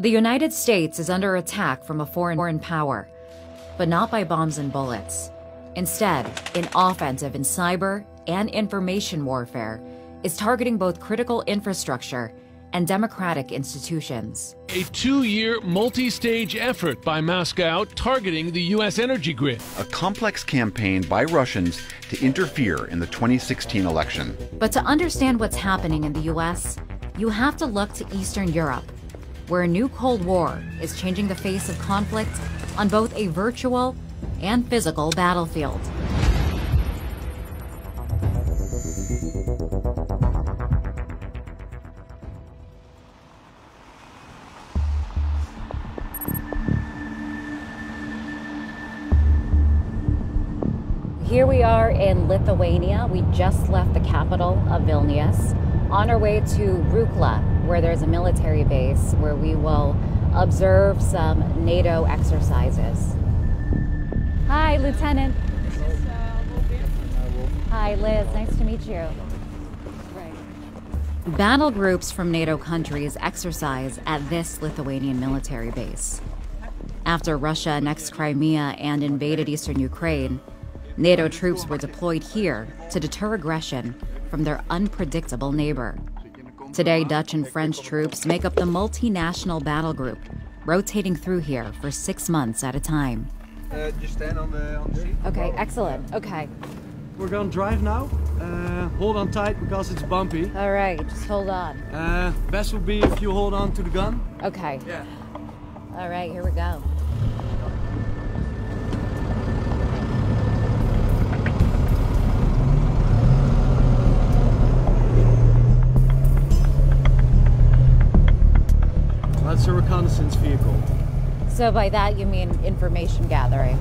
The United States is under attack from a foreign power, but not by bombs and bullets. Instead, an offensive in cyber and information warfare is targeting both critical infrastructure and democratic institutions. A 2-year, multi-stage effort by Moscow targeting the U.S. energy grid. A complex campaign by Russians to interfere in the 2016 election. But to understand what's happening in the U.S., you have to look to Eastern Europe, where a new Cold War is changing the face of conflict on both a virtual and physical battlefield. Here we are in Lithuania. We just left the capital of Vilnius on our way to Rukla, where there's a military base where we will observe some NATO exercises. Hi, Lieutenant. Hi, Liz. Nice to meet you. Battle groups from NATO countries exercise at this Lithuanian military base. After Russia annexed Crimea and invaded eastern Ukraine, NATO troops were deployed here to deter aggression from their unpredictable neighbor. Today, Dutch and French troops make up the multinational battle group, rotating through here for 6 months at a time. Just stand on the seat. Okay, excellent. Okay. We're gonna drive now. Hold on tight because it's bumpy. All right, just hold on. Best would be if you hold on to the gun. Okay. Yeah. All right, here we go. That's a reconnaissance vehicle. So by that you mean information gathering?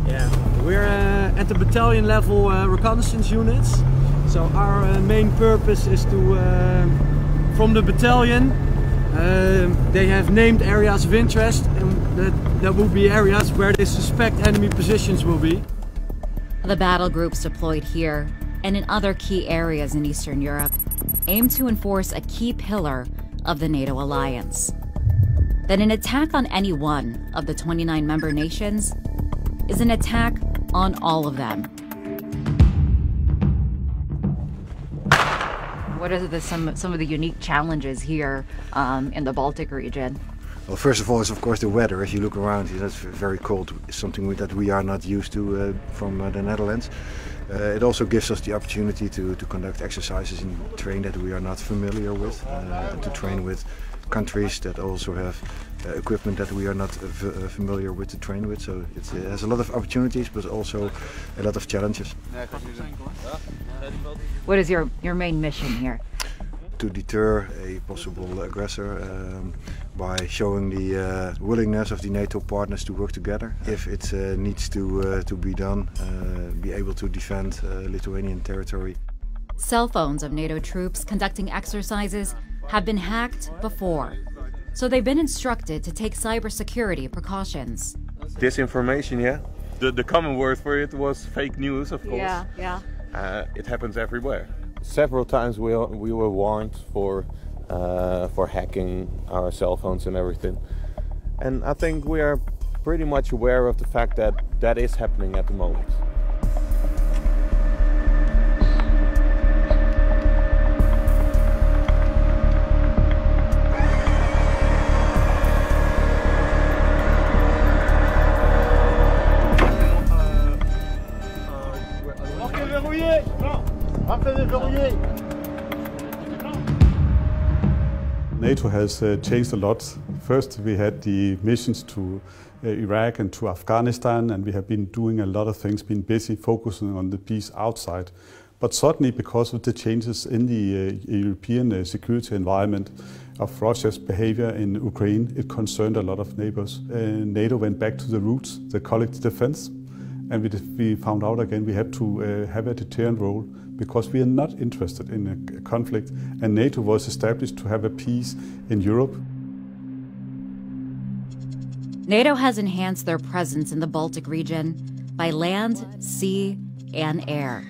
Yeah, we're at the battalion level reconnaissance units. So our main purpose is to, from the battalion, they have named areas of interest, and that will be areas where they suspect enemy positions will be. The battle groups deployed here and in other key areas in Eastern Europe aim to enforce a key pillar of the NATO alliance: that an attack on any one of the 29 member nations is an attack on all of them. What are some of the unique challenges here in the Baltic region? Well, first of all, it's of course the weather. If you look around, it's very cold. It's something that we are not used to from the Netherlands. It also gives us the opportunity to conduct exercises in terrain that we are not familiar with, and to train with countries that also have equipment that we are not familiar with to train with. So it has a lot of opportunities, but also a lot of challenges. What is your main mission here? To deter a possible aggressor by showing the willingness of the NATO partners to work together. If it needs to be done, be able to defend Lithuanian territory. Cell phones of NATO troops conducting exercises have been hacked before, so they've been instructed to take cybersecurity precautions. Disinformation, yeah. The common word for it was fake news, of course. Yeah. It happens everywhere. Several times we were warned for hacking our cell phones and everything. And I think we are pretty much aware of the fact that that is happening at the moment. NATO has changed a lot. First, we had the missions to Iraq and to Afghanistan, and we have been doing a lot of things, been busy focusing on the peace outside. But suddenly, because of the changes in the European security environment of Russia's behavior in Ukraine, it concerned a lot of neighbors. NATO went back to the roots, the collective defense, and we found out again we have to have a deterrent role, because we are not interested in a conflict, and NATO was established to have a peace in Europe. NATO has enhanced their presence in the Baltic region by land, sea, and air.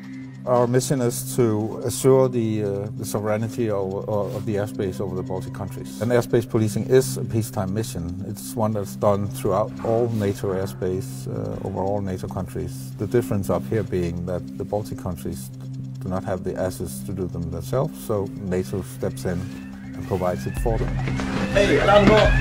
Our mission is to assure the sovereignty of the airspace over the Baltic countries. And airspace policing is a peacetime mission. It's one that's done throughout all NATO airspace over all NATO countries. The difference up here being that the Baltic countries do not have the assets to do them themselves, so NATO steps in and provides it for them. Hey, alarm go!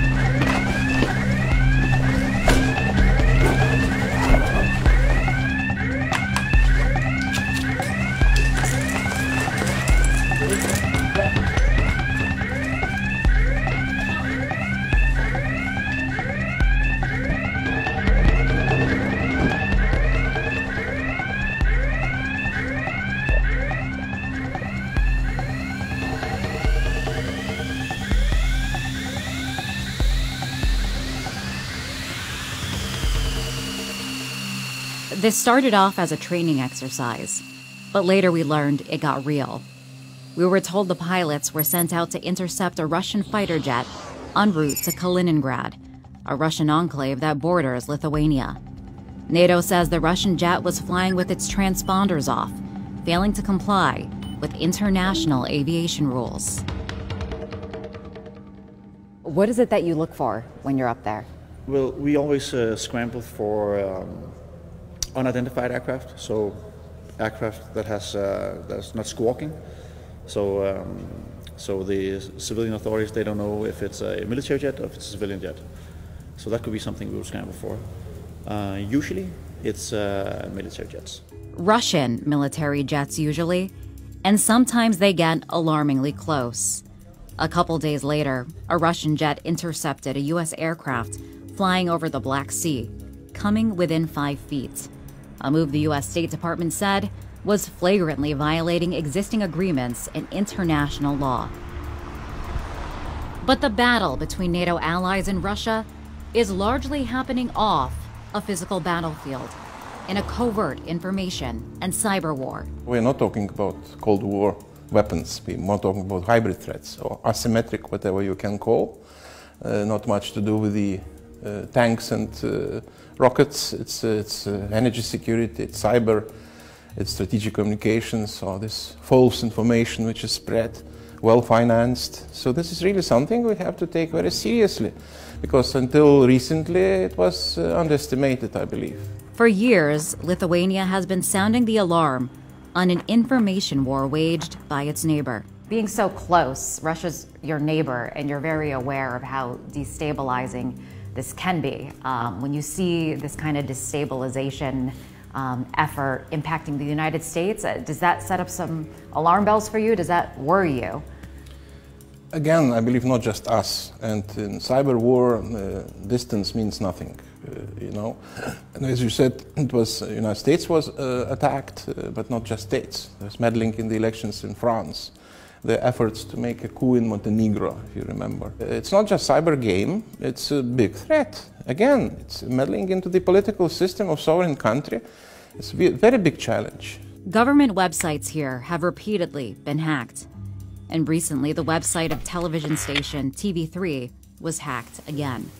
This started off as a training exercise, but later we learned it got real. We were told the pilots were sent out to intercept a Russian fighter jet en route to Kaliningrad, a Russian enclave that borders Lithuania. NATO says the Russian jet was flying with its transponders off, failing to comply with international aviation rules. What is it that you look for when you're up there? Well, we always scramble for unidentified aircraft, so aircraft that that's not squawking. So the civilian authorities, they don't know if it's a military jet or if it's a civilian jet. So that could be something we will scramble for. Usually, it's military jets. Russian military jets usually, and sometimes they get alarmingly close. A couple days later, a Russian jet intercepted a U.S. aircraft flying over the Black Sea, coming within 5 feet. A move the U.S. State Department said was flagrantly violating existing agreements and international law. But the battle between NATO allies and Russia is largely happening off a physical battlefield in a covert information and cyber war. We're not talking about Cold War weapons, we're more talking about hybrid threats, or asymmetric, whatever you can call. Not much to do with the tanks and rockets. It's energy security, it's cyber, it's strategic communications, or this false information which is spread, well-financed. So this is really something we have to take very seriously, because until recently it was underestimated, I believe. For years, Lithuania has been sounding the alarm on an information war waged by its neighbor. Being so close, Russia's your neighbor, and you're very aware of how destabilizing this can be. When you see this kind of destabilization effort impacting the United States, does that set up some alarm bells for you? Does that worry you? Again, I believe not just us. And in cyber war, distance means nothing, you know. And as you said, it was the United States was attacked, but not just states. There's meddling in the elections in France. The efforts to make a coup in Montenegro, if you remember. It's not just cyber game, it's a big threat. Again, it's meddling into the political system of sovereign country. It's a very big challenge. Government websites here have repeatedly been hacked. And recently, the website of television station TV3 was hacked again.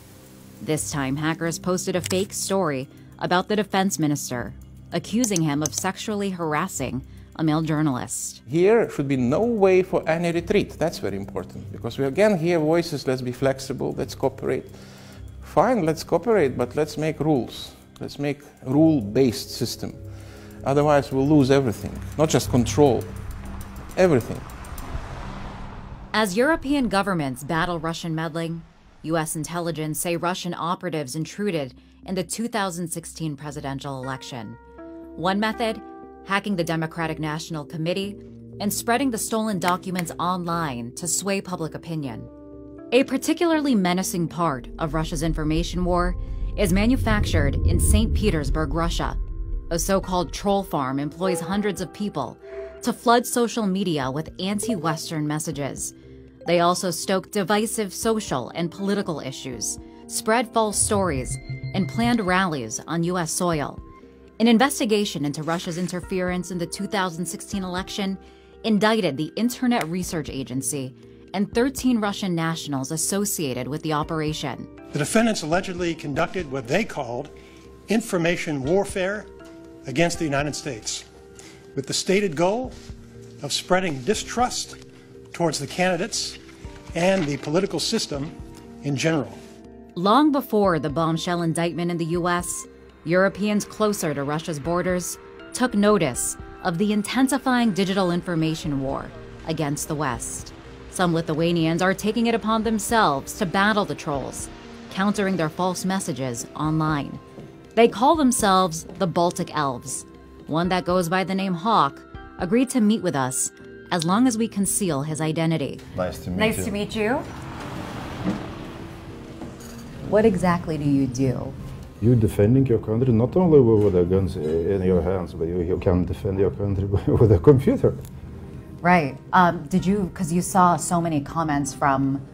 This time, hackers posted a fake story about the defense minister, accusing him of sexually harassing a male journalist. Here should be no way for any retreat. That's very important, because we again hear voices, let's be flexible, let's cooperate. Fine, let's cooperate, but let's make rules. Let's make a rule-based system. Otherwise, we'll lose everything, not just control, everything. As European governments battle Russian meddling, U.S. intelligence say Russian operatives intruded in the 2016 presidential election. One method, hacking the Democratic National Committee and spreading the stolen documents online to sway public opinion. A particularly menacing part of Russia's information war is manufactured in St. Petersburg, Russia. A so-called troll farm employs hundreds of people to flood social media with anti-Western messages. They also stoke divisive social and political issues, spread false stories, and planned rallies on U.S. soil. An investigation into Russia's interference in the 2016 election indicted the Internet Research Agency and 13 Russian nationals associated with the operation. The defendants allegedly conducted what they called information warfare against the United States. with the stated goal of spreading distrust towards the candidates and the political system in general. Long before the bombshell indictment in the U.S., Europeans closer to Russia's borders took notice of the intensifying digital information war against the West. Some Lithuanians are taking it upon themselves to battle the trolls, countering their false messages online. They call themselves the Baltic Elves. One that goes by the name Hawk agreed to meet with us as long as we conceal his identity. Nice to meet you. Nice to meet you. What exactly do you do? You're defending your country not only with the guns in your hands, but you can defend your country with a computer. Right. Because you saw so many comments from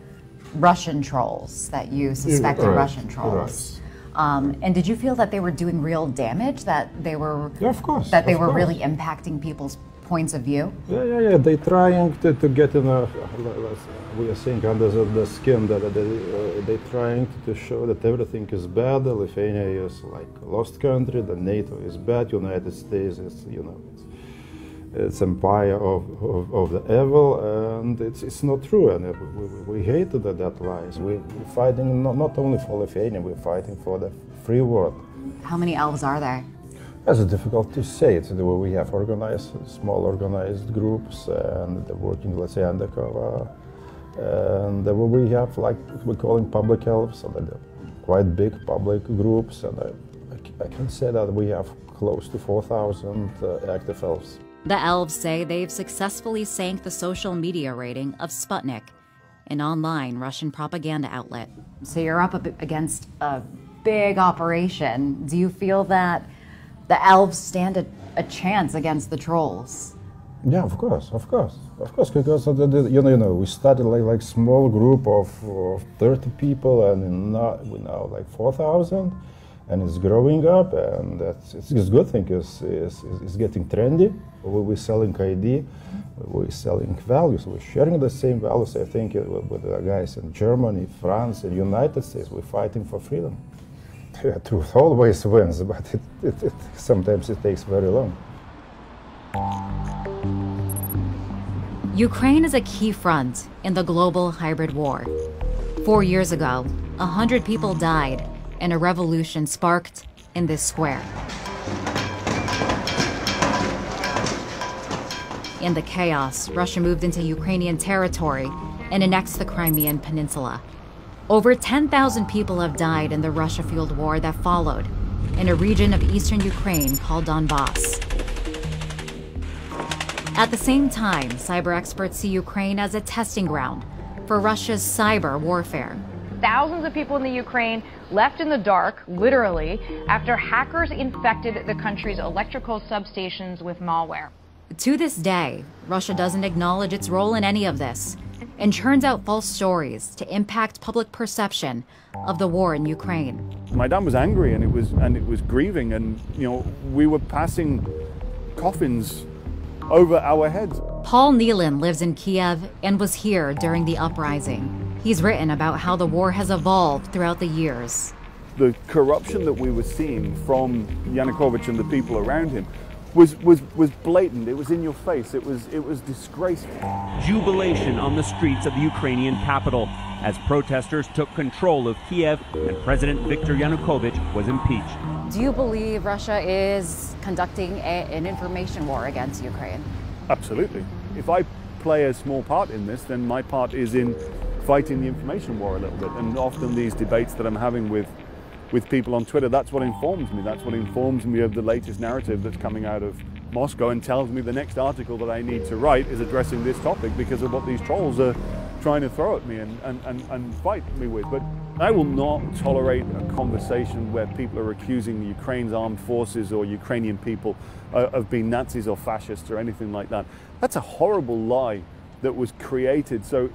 Russian trolls that you suspected Russian trolls. Right. And did you feel that they were doing real damage? That they were, of course, that they were really impacting people's points of view? Yeah. They're trying to get in a, we are saying, under the skin, that they're trying to show that everything is bad. Lithuania is like a lost country. The NATO is bad. United States is, it's empire of the evil, and it's not true. And we hated that lies. We're fighting not only for Lithuania. We're fighting for the free world. How many elves are there? It's difficult to say. We have small organized groups, and they're working, let's say, undercover. And we have, like, we call them public elves, so they're quite big public groups. And I can say that we have close to 4,000 active elves. The elves say they've successfully sank the social media rating of Sputnik, an online Russian propaganda outlet. So you're up against a big operation. Do you feel that the elves stand a chance against the trolls? Yeah, of course, because we started like small group of 30 people, and now we now like 4,000, and it's growing up, and it's a good thing. It's getting trendy. We're selling ID, we're selling values, we're sharing the same values. I think with the guys in Germany, France, and United States, we're fighting for freedom. Yeah, truth always wins, but sometimes it takes very long. Ukraine is a key front in the global hybrid war. 4 years ago, 100 people died and a revolution sparked in this square. In the chaos, Russia moved into Ukrainian territory and annexed the Crimean Peninsula. Over 10,000 people have died in the Russia-fueled war that followed in a region of eastern Ukraine called Donbass. At the same time, cyber experts see Ukraine as a testing ground for Russia's cyber warfare. Thousands of people in the Ukraine left in the dark, literally, after hackers infected the country's electrical substations with malware. To this day, Russia doesn't acknowledge its role in any of this and churns out false stories to impact public perception of the war in Ukraine. My dad was angry, and it was grieving, and we were passing coffins over our heads. Paul Nealon lives in Kiev and was here during the uprising. He's written about how the war has evolved throughout the years. The corruption that we were seeing from Yanukovych and the people around him was blatant. It was in your face. It was disgraceful. Jubilation on the streets of the Ukrainian capital as protesters took control of Kiev and President Viktor Yanukovych was impeached. Do you believe Russia is conducting an information war against Ukraine? Absolutely. If I play a small part in this, then my part is in fighting the information war a little bit. And often these debates that I'm having with people on Twitter, that's what informs me. That's what informs me of the latest narrative that's coming out of Moscow and tells me the next article that I need to write is addressing this topic because of what these trolls are trying to throw at me and fight me with. But I will not tolerate a conversation where people are accusing Ukraine's armed forces or Ukrainian people of being Nazis or fascists or anything like that. That's a horrible lie that was created. So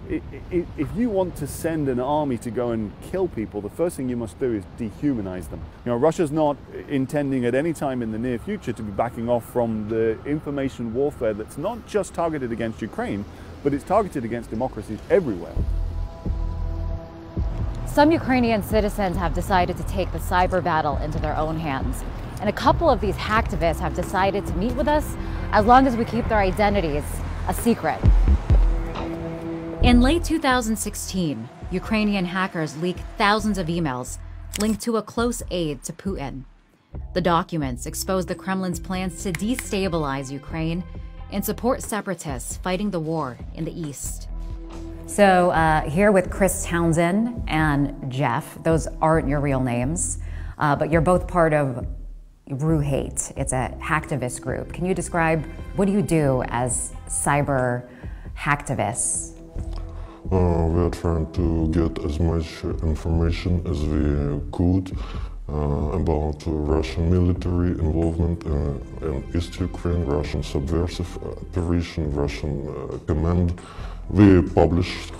if you want to send an army to go and kill people, the first thing you must do is dehumanize them. Russia's not intending at any time in the near future to be backing off from the information warfare that's not just targeted against Ukraine, but it's targeted against democracies everywhere. Some Ukrainian citizens have decided to take the cyber battle into their own hands. And a couple of these hacktivists have decided to meet with us as long as we keep their identities a secret. In late 2016, Ukrainian hackers leaked thousands of emails linked to a close aide to Putin. The documents exposed the Kremlin's plans to destabilize Ukraine and support separatists fighting the war in the east. So here with Chris Townsend and Jeff, those aren't your real names, but you're both part of Ruhate. It's a hacktivist group. Can you describe what do you do as cyber hacktivists? We are trying to get as much information as we could about Russian military involvement in East Ukraine, Russian subversive operation, Russian command. We publish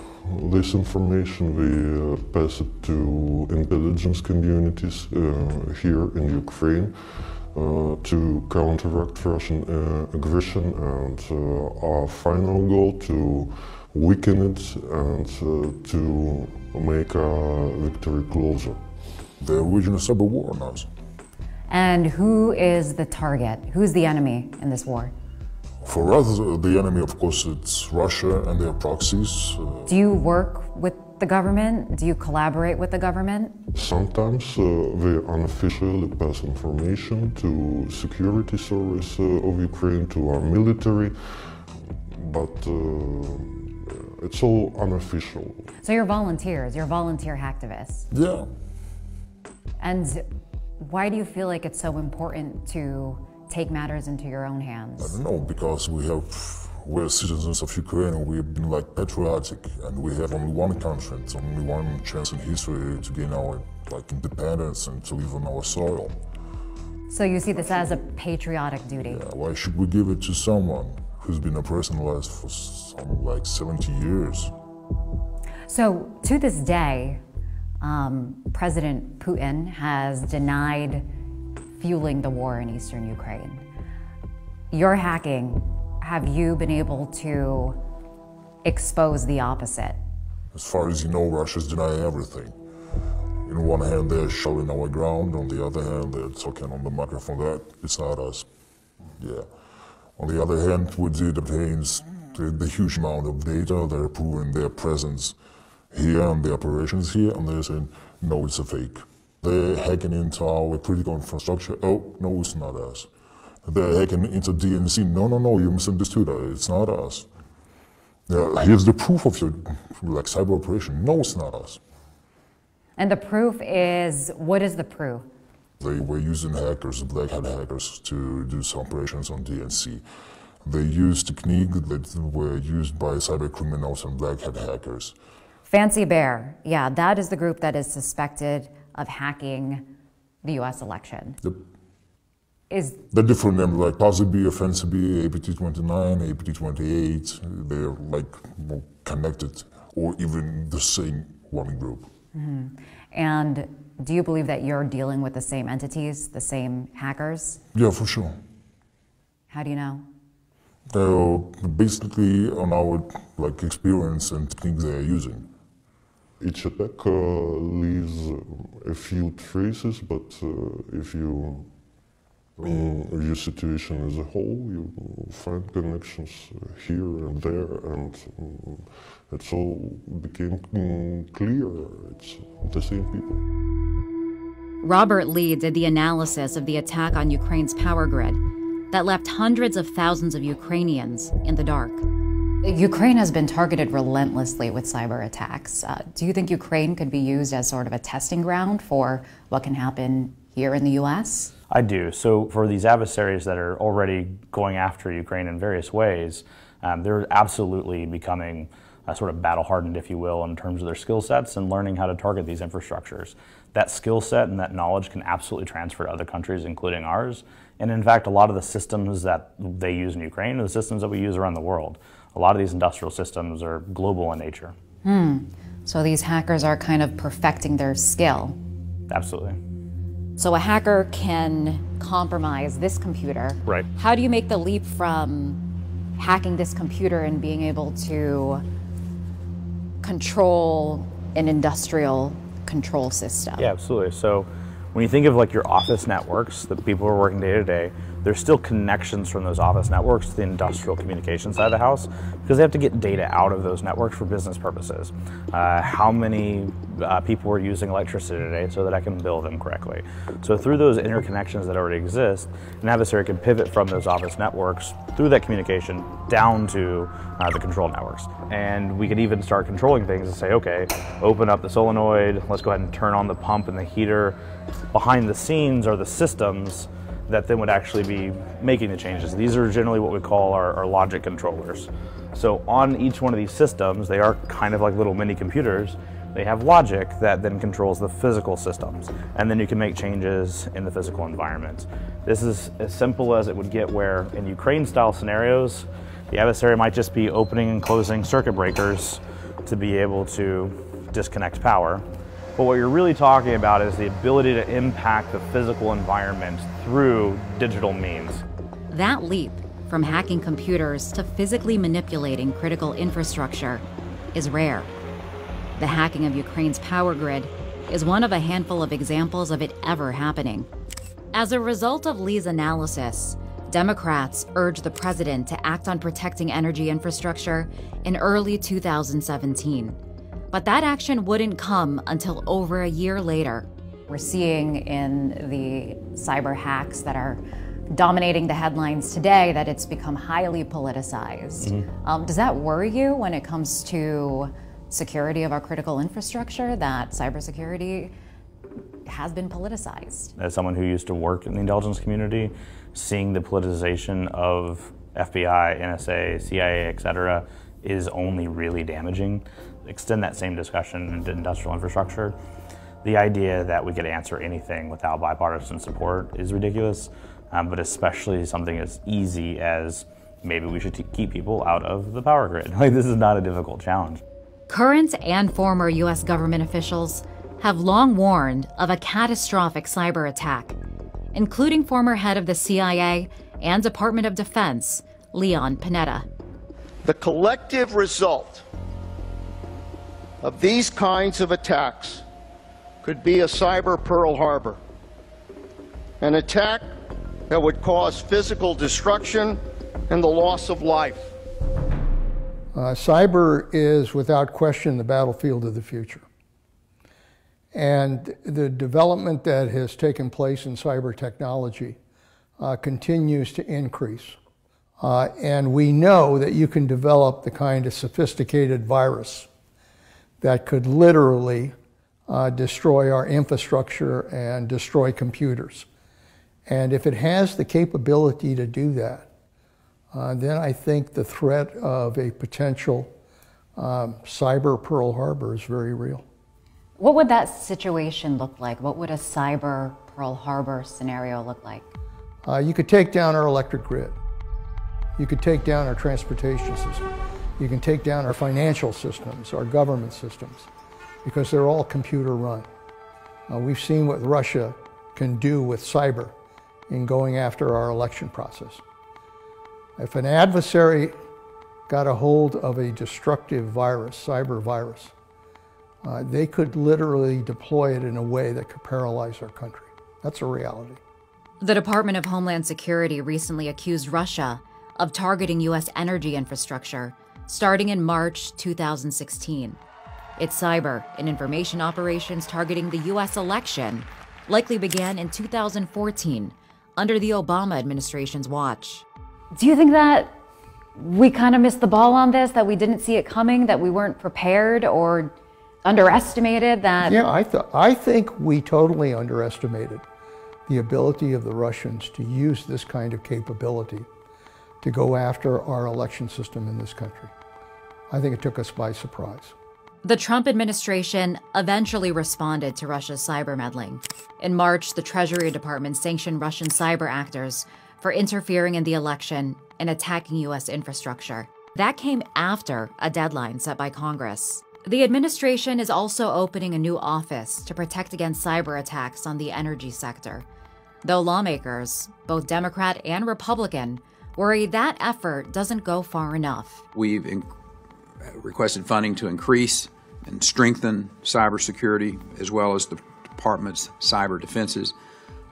this information, we pass it to intelligence communities here in Ukraine to counteract Russian aggression, and our final goal to weaken it and to make our victory closer. They're waging a cyber war on us. And who is the target? Who's the enemy in this war? For us, the enemy, of course, it's Russia and their proxies. Do you work with the government? Do you collaborate with the government? Sometimes we unofficially pass information to security service of Ukraine, to our military, but it's all unofficial. So you're volunteers, you're volunteer hacktivists. Yeah. And why do you feel like it's so important to take matters into your own hands? I don't know, because we're citizens of Ukraine and we've been like patriotic, and we have only one country, it's only one chance in history to gain our independence and to live on our soil. So you see this as a patriotic duty? Yeah, why should we give it to someone who's been oppressed for some 70 years? So to this day, President Putin has denied fueling the war in eastern Ukraine. Your hacking, have you been able to expose the opposite? As far as you know, Russia's denying everything. On one hand, they're shelling our ground. On the other hand, they're talking on the microphone that it's not us. Yeah. On the other hand, with it obtains the huge amount of data, they're proving their presence here and the operations here, and they're saying, no, it's a fake. They're hacking into our critical infrastructure. Oh, no, it's not us. They're hacking into DNC. No, you misunderstood us. It's not us. Yeah, here's the proof of your cyber operation. No, it's not us. And the proof is, what is the proof? They were using hackers, black hat hackers, to do some operations on DNC. They used techniques that were used by cyber criminals and black hat hackers. Fancy Bear, yeah, that is the group that is suspected of hacking the US election. Yep. They're different names, like POSIB, OffensiB, APT29, APT28. They're connected, or even the same one group. Mm-hmm. And do you believe that you're dealing with the same entities, the same hackers? Yeah, for sure. How do you know? Basically on our experience and techniques they're using. Each attack leaves a few traces, but if you review situation as a whole, you find connections here and there, and it's all became clear. It's the same people. Robert Lee did the analysis of the attack on Ukraine's power grid that left hundreds of thousands of Ukrainians in the dark. Ukraine has been targeted relentlessly with cyber attacks. Do you think Ukraine could be used as sort of a testing ground for what can happen here in the US? I do. So for these adversaries that are already going after Ukraine in various ways, they're absolutely becoming sort of battle-hardened, if you will, in terms of their skill sets and learning how to target these infrastructures. That skill set and that knowledge can absolutely transfer to other countries, including ours. And in fact, a lot of the systems that they use in Ukraine are the systems that we use around the world. A lot of these industrial systems are global in nature. So these hackers are kind of perfecting their skill. Absolutely. So a hacker can compromise this computer. Right. How do you make the leap from hacking this computer and being able to control an industrial control system? Yeah, absolutely. So when you think of your office networks, the people who are working day to day, there's still connections from those office networks to the industrial communication side of the house, because they have to get data out of those networks for business purposes. How many people are using electricity today so that I can bill them correctly. So through those interconnections that already exist, an adversary can pivot from those office networks through that communication down to the control networks. And we could even start controlling things and say, okay, open up the solenoid, let's go ahead and turn on the pump and the heater. Behind the scenes are the systems that then would actually be making the changes. These are generally what we call our logic controllers. So on each one of these systems, they are kind of like little mini computers. They have logic that then controls the physical systems, and then you can make changes in the physical environment. This is as simple as it would get, where in Ukraine-style scenarios, the adversary might just be opening and closing circuit breakers to be able to disconnect power. But what you're really talking about is the ability to impact the physical environment through digital means. That leap from hacking computers to physically manipulating critical infrastructure is rare. The hacking of Ukraine's power grid is one of a handful of examples of it ever happening. As a result of Lee's analysis, Democrats urged the president to act on protecting energy infrastructure in early 2017. But that action wouldn't come until over a year later. We're seeing in the cyber hacks that are dominating the headlines today that it's become highly politicized. Does that worry you when it comes to security of our critical infrastructure, that cybersecurity has been politicized? As someone who used to work in the intelligence community, seeing the politicization of FBI, NSA, CIA, etc., is only really damaging. Extend that same discussion into industrial infrastructure. The idea that we could answer anything without bipartisan support is ridiculous, but especially something as easy as maybe we should keep people out of the power grid. Like, this is not a difficult challenge. Current and former U.S. government officials have long warned of a catastrophic cyber attack, including former head of the CIA and Department of Defense, Leon Panetta. The collective result of these kinds of attacks could be a cyber Pearl Harbor, an attack that would cause physical destruction and the loss of life. Cyber is without question the battlefield of the future. And the development that has taken place in cyber technology continues to increase. And we know that you can develop the kind of sophisticated virus that could literally destroy our infrastructure and destroy computers. And if it has the capability to do that, then I think the threat of a potential cyber Pearl Harbor is very real. What would that situation look like? What would a cyber Pearl Harbor scenario look like? You could take down our electric grid. You could take down our transportation system. You can take down our financial systems, our government systems, because they're all computer run. We've seen what Russia can do with cyber in going after our election process. If an adversary got a hold of a destructive virus, cyber virus, they could literally deploy it in a way that could paralyze our country. That's a reality. The Department of Homeland Security recently accused Russia of targeting U.S. energy infrastructure starting in March 2016. Its cyber and information operations targeting the U.S. election likely began in 2014 under the Obama administration's watch. Do you think that we kind of missed the ball on this, that we didn't see it coming, that we weren't prepared or underestimated that? Yeah, I think we totally underestimated the ability of the Russians to use this kind of capability to go after our election system in this country. I think it took us by surprise. The Trump administration eventually responded to Russia's cyber meddling. In March, the Treasury Department sanctioned Russian cyber actors for interfering in the election and attacking U.S. infrastructure. That came after a deadline set by Congress. The administration is also opening a new office to protect against cyber attacks on the energy sector, though lawmakers, both Democrat and Republican, worry that effort doesn't go far enough. We've requested funding to increase and strengthen cybersecurity, as well as the department's cyber defenses.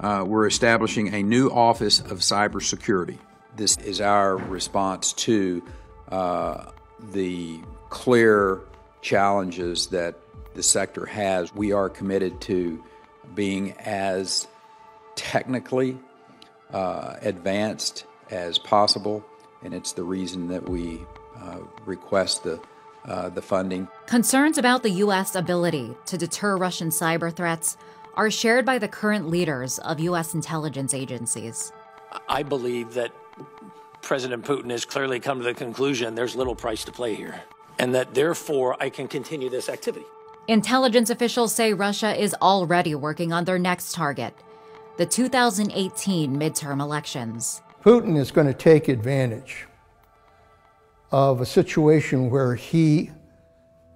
we're establishing a new Office of Cybersecurity. This is our response to the clear challenges that the sector has. We are committed to being as technically advanced as possible, and it's the reason that we request the funding. Concerns about the U.S. ability to deter Russian cyber threats are shared by the current leaders of U.S. intelligence agencies. I believe that President Putin has clearly come to the conclusion there's little price to play here, and that therefore I can continue this activity. Intelligence officials say Russia is already working on their next target, the 2018 midterm elections. Putin is going to take advantage of a situation where he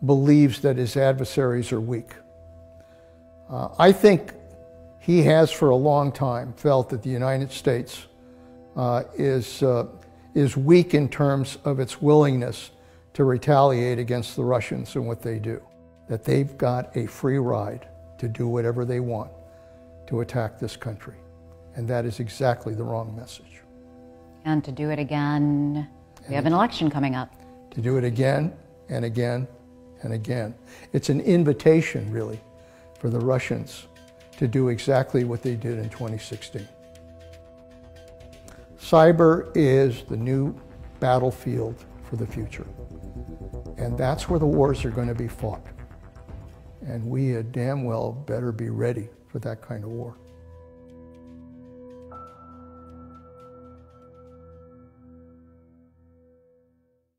believes that his adversaries are weak. I think he has for a long time felt that the United States is weak in terms of its willingness to retaliate against the Russians and what they do. That they've got a free ride to do whatever they want to attack this country. And that is exactly the wrong message. And to do it again, we have an election coming up. To do it again and again and again. It's an invitation, really, for the Russians to do exactly what they did in 2016. Cyber is the new battlefield for the future. And that's where the wars are going to be fought. And we damn well better be ready for that kind of war.